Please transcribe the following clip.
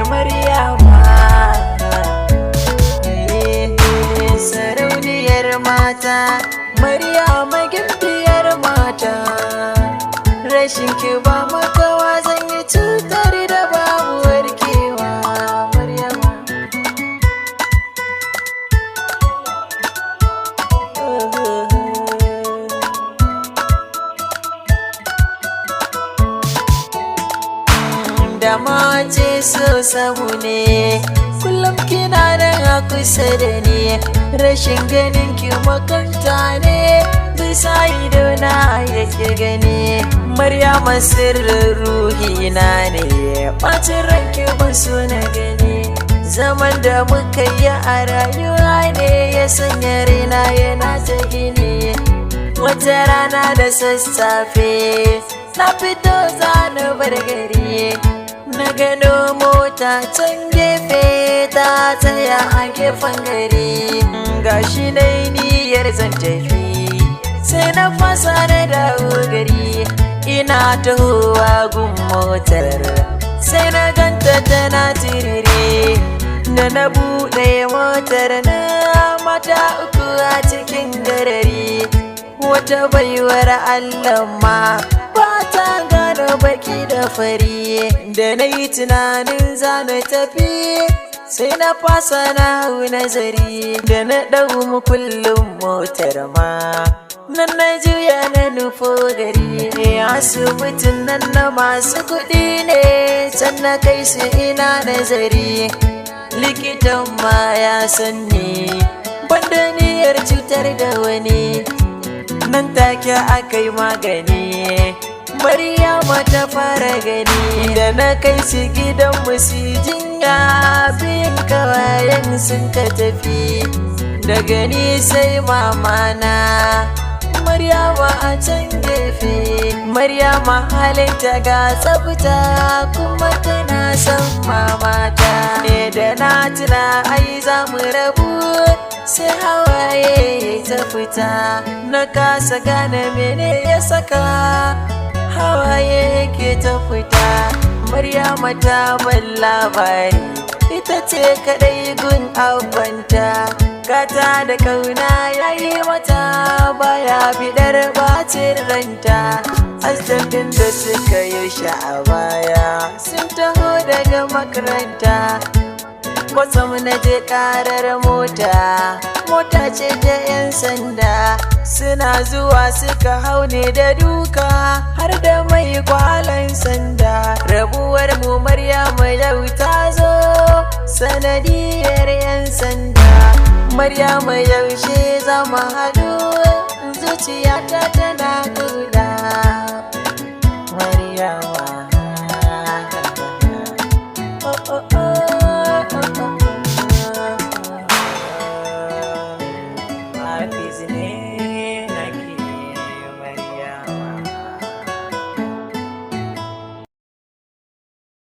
Maryama sarauniyar mata, Maryama gimbiyar mata, rashin ki ba makawa zan yi cutar da babu warkewa. Maryama da mace so samu ne, kullum kina nan a kusa da ni, rashin ganin ki makanta ne, bisa idona yake gani. Maryama sirrin ruhina ne, ɓacin ranki ban so na gani, zaman da muka yi a rayuwa ne ya sanya raina yana ta gini. Wata rana da sassafe na fito zana bar gari, na gano mota can gefe ta tsaya a gefen gari, gashi na niyyar zan tafi sai na fasa na dawo gari. Ina tahowa gun motar sai na ganta tana tirire, da na buɗe motar na mata uku a cikin garari. Wata baiwar Allah ma ba ta gano baki da fari, da na yi tunanin zana tafi sai na fasa na nazari, da na ɗau mukullin motar ma nan na juya na nufo gari. Asibitin nan na masu kuɗi ne, can na kai su ina nazari, likitan ma ya san ni banda niyyar cutar da wani, nan take aka yi magani. Maryama ta fara gani, da na kai su gidan musu jinya, biyun kawayen sun ka tafi, daga ni sai mamana Maryama a can gefe. Maryama halinta ga tsafta kuma tana son mamata ne, da na tuna ai za mu rabu sai hawaye ta fita, na kasa gane mene ya saka hawaye ke ta fita. Maryama ta ban labari ita ce kadai gun abanta, gata da kauna yayi mata baya bidar bacin ranta. Asibin da suka yi a baya sun taho daga makaranta, kwatsam na je karar mota ce ta 'yan sanda, suna zuwa suka haune da duka har da mai kwalan sanda. Rabuwar mu Maryama yau ta zo sanadiyar 'yan sanda. Maryama yaushe za mu haɗu, zuciyata tana kula